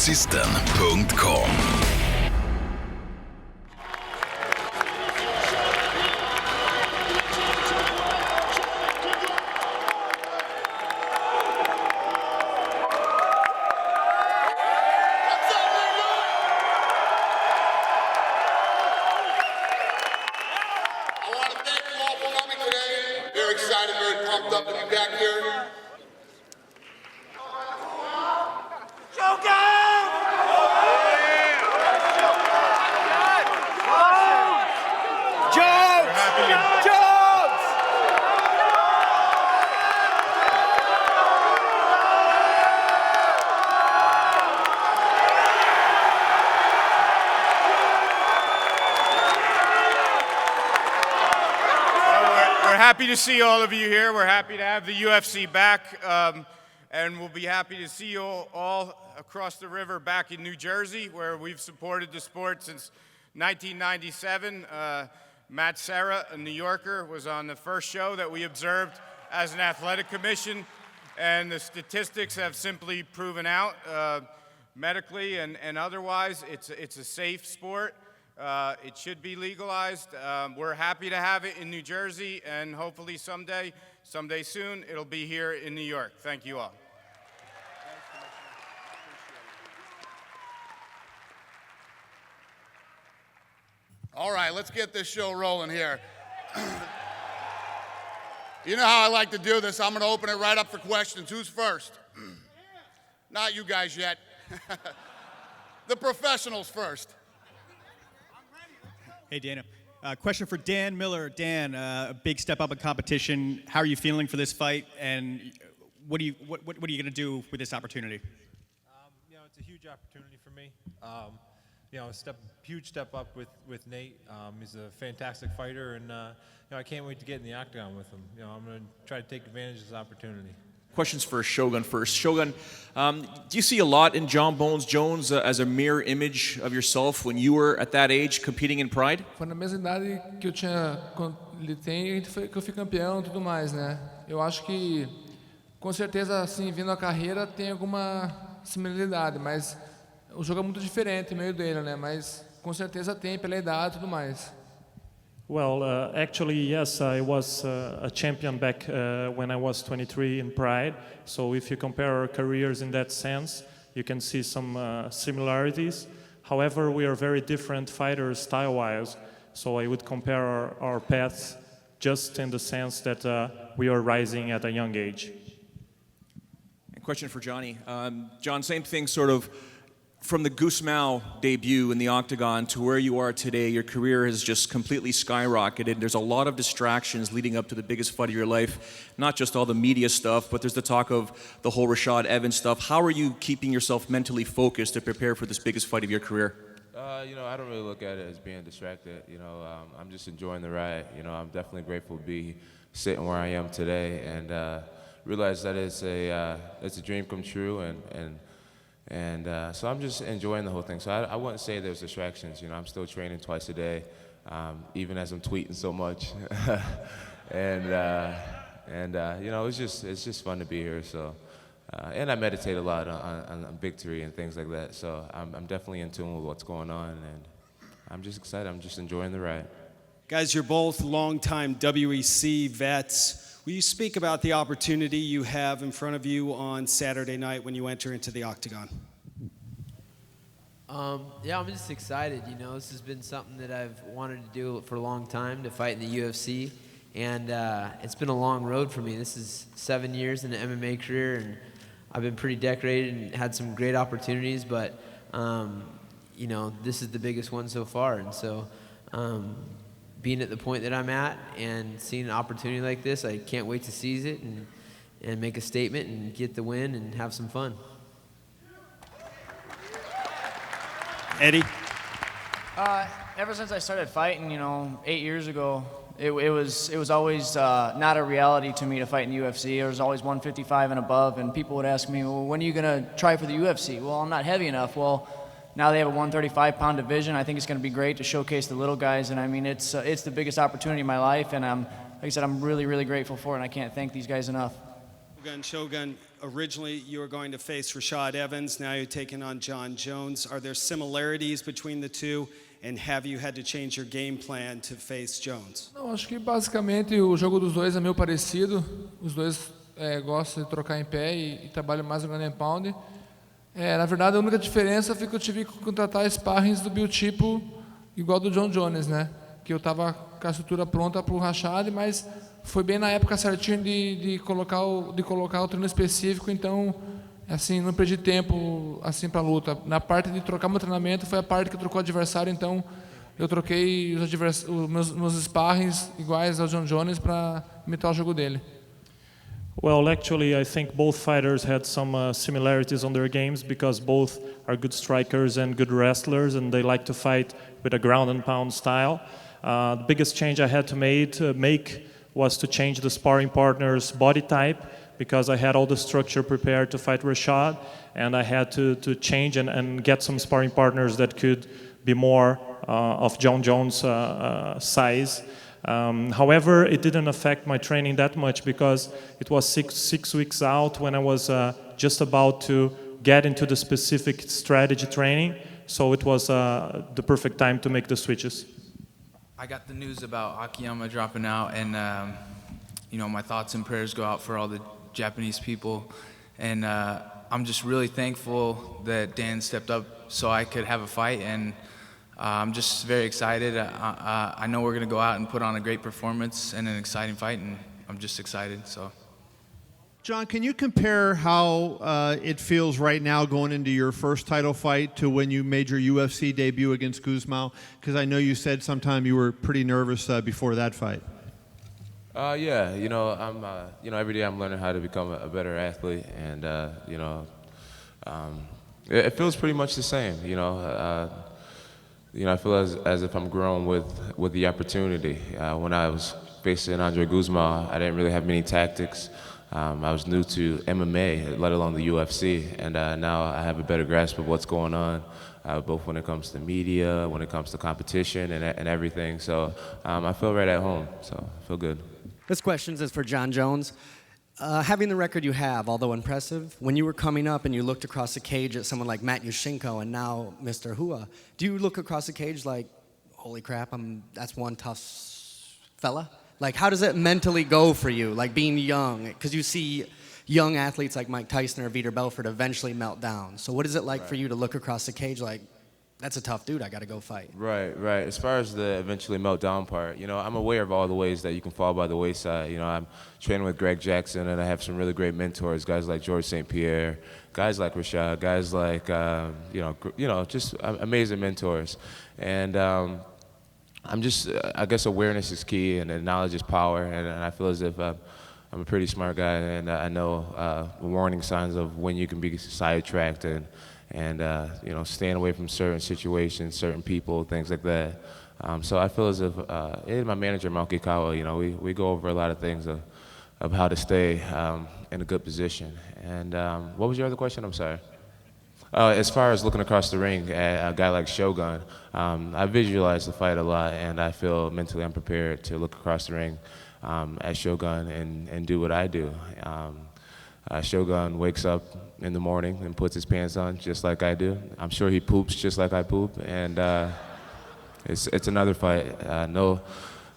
Grossisten.com. Excited, very pumped up to be back here. Shogun! Jones! Jones! We're happy to see all of you here. We're happy to have the UFC back, and we'll be happy to see you all across the river back in New Jersey, where we've supported the sport since 1997. Matt Serra, a New Yorker, was on the first show that we observed as an athletic commission, and the statistics have simply proven out, medically and otherwise. It's a safe sport. It should be legalized. We're happy to have it in New Jersey, and hopefully someday soon, it'll be here in New York. Thank you all. All right, let's get this show rolling here. You know how I like to do this. I'm going to open it right up for questions. Who's first? Not you guys yet. The professionals first. Hey, Dana. Question for Dan Miller. Dan, a big step up in competition. How are you feeling for this fight, and what are you going to do with this opportunity? It's a huge opportunity for me. Huge step up with Nate. He's a fantastic fighter, and I can't wait to get in the octagon with him. I'm going to try to take advantage of this opportunity. Questions for Shogun first. Shogun, do you see a lot in Jon Jones as a mirror image of yourself when you were at that age competing in Pride? Foi na mesma idade que eu tinha, ele tem, que eu fui campeão e tudo mais, né? Eu acho que, com certeza, assim, vindo a carreira, tem alguma similaridade, mas o jogo é muito diferente no meio dele, né? Mas, com certeza, tem pela idade e tudo mais. Well, actually, yes, I was a champion back when I was 23 in Pride. So if you compare our careers in that sense, you can see some similarities. However, we are very different fighters style-wise. So I would compare our paths just in the sense that we are rising at a young age. And question for Johnny. John, same thing sort of. From the Goose Mao debut in the octagon to where you are today, your career has just completely skyrocketed. There's a lot of distractions leading up to the biggest fight of your life, not just all the media stuff, but there's the talk of the whole Rashad Evans stuff. How are you keeping yourself mentally focused to prepare for this biggest fight of your career? I don't really look at it as being distracted. I'm just enjoying the ride. I'm definitely grateful to be sitting where I am today, and realize that it's a dream come true, and so I'm just enjoying the whole thing. So I wouldn't say there's distractions. I'm still training twice a day, even as I'm tweeting so much. and it's just fun to be here. So, and I meditate a lot on victory and things like that. So I'm definitely in tune with what's going on, and I'm just excited. I'm just enjoying the ride. Guys, you're both longtime WEC vets. Will you speak about the opportunity you have in front of you on Saturday night when you enter into the octagon? I'm just excited. This has been something that I've wanted to do for a long time, to fight in the UFC, and it's been a long road for me. This is 7 years in an MMA career, and I've been pretty decorated and had some great opportunities, but this is the biggest one so far, and so being at the point that I'm at and seeing an opportunity like this, I can't wait to seize it and make a statement and get the win and have some fun. Eddie? Ever since I started fighting, 8 years ago, it was always not a reality to me to fight in the UFC. It was always 155 and above, and people would ask me, well, when are you going to try for the UFC? Well, I'm not heavy enough. Well, now they have a 135-pound division. I think it's going to be great to showcase the little guys, and I mean, it's the biggest opportunity in my life, and like I said, I'm really, really grateful for it, and I can't thank these guys enough. Shogun, originally you were going to face Rashad Evans, now you're taking on Jon Jones. Are there similarities between the two, and have you had to change your game plan to face Jones? Não, acho que basicamente o jogo dos dois é meio parecido. Os dois gostam de trocar em pé e trabalham mais no ground and pound. Na verdade, a única diferença foi que eu tive que contratar sparrings do biotipo igual do Jon Jones, né? Que eu estava com a estrutura pronta para o Rashad, mas foi bem na época certinho de colocar o treino específico, então assim não perdi tempo assim para a luta. Na parte de trocar meu treinamento foi a parte que trocou o adversário, então eu troquei os meus sparrings iguais ao Jon Jones para imitar o jogo dele. Well, actually, I think both fighters had some similarities on their games because both are good strikers and good wrestlers, and they like to fight with a ground and pound style. The biggest change I had to make was to change the sparring partner's body type because I had all the structure prepared to fight Rashad, and I had to change and get some sparring partners that could be more of Jon Jones' size. However, it didn't affect my training that much because it was six weeks out when I was just about to get into the specific strategy training, so it was the perfect time to make the switches. I got the news about Akiyama dropping out, and my thoughts and prayers go out for all the Japanese people, and I'm just really thankful that Dan stepped up so I could have a fight, and I'm just very excited. I know we're going to go out and put on a great performance and an exciting fight, and I'm just excited. So, Jon, can you compare how it feels right now going into your first title fight to when you made your UFC debut against Guzmão? Because I know you said sometime you were pretty nervous before that fight. Yeah, I'm every day I'm learning how to become a better athlete, and it feels pretty much the same. I feel as if I'm growing with the opportunity. When I was facing Andre Guzmão, I didn't really have many tactics. I was new to MMA, let alone the UFC, and now I have a better grasp of what's going on, both when it comes to media, when it comes to competition, and everything. So I feel right at home, so I feel good. This question is for Jon Jones. Having the record you have, although impressive, when you were coming up and you looked across the cage at someone like Matt Yushchenko and now Mr. Hua, do you look across the cage like, holy crap, that's one tough fella? Like, how does it mentally go for you, like being young? Because you see young athletes like Mike Tyson or Vitor Belfort eventually melt down. So what is it like for you to look across the cage like, that's a tough dude, I got to go fight? Right. As far as the eventually meltdown part, I'm aware of all the ways that you can fall by the wayside. I'm training with Greg Jackson, and I have some really great mentors, guys like George St. Pierre, guys like Rashad, guys like, just amazing mentors. And I'm just, I guess awareness is key, and knowledge is power, and I feel as if I'm a pretty smart guy, and I know warning signs of when you can be sidetracked and staying away from certain situations, certain people, things like that. So I feel as if, my manager, Malki Kawa, we go over a lot of things of how to stay in a good position. And what was your other question? I'm sorry. As far as looking across the ring at a guy like Shogun, I visualize the fight a lot, and I feel mentally unprepared to look across the ring at Shogun and do what I do. Shogun wakes up in the morning and puts his pants on just like I do. I'm sure he poops just like I poop, and it's another fight.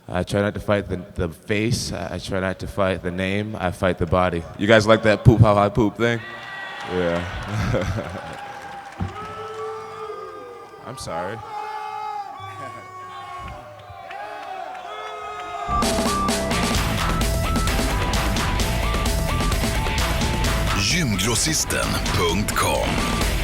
I try not to fight the face. I try not to fight the name. I fight the body. You guys like that poop how I poop thing? Yeah. I'm sorry. Gymgrossisten.com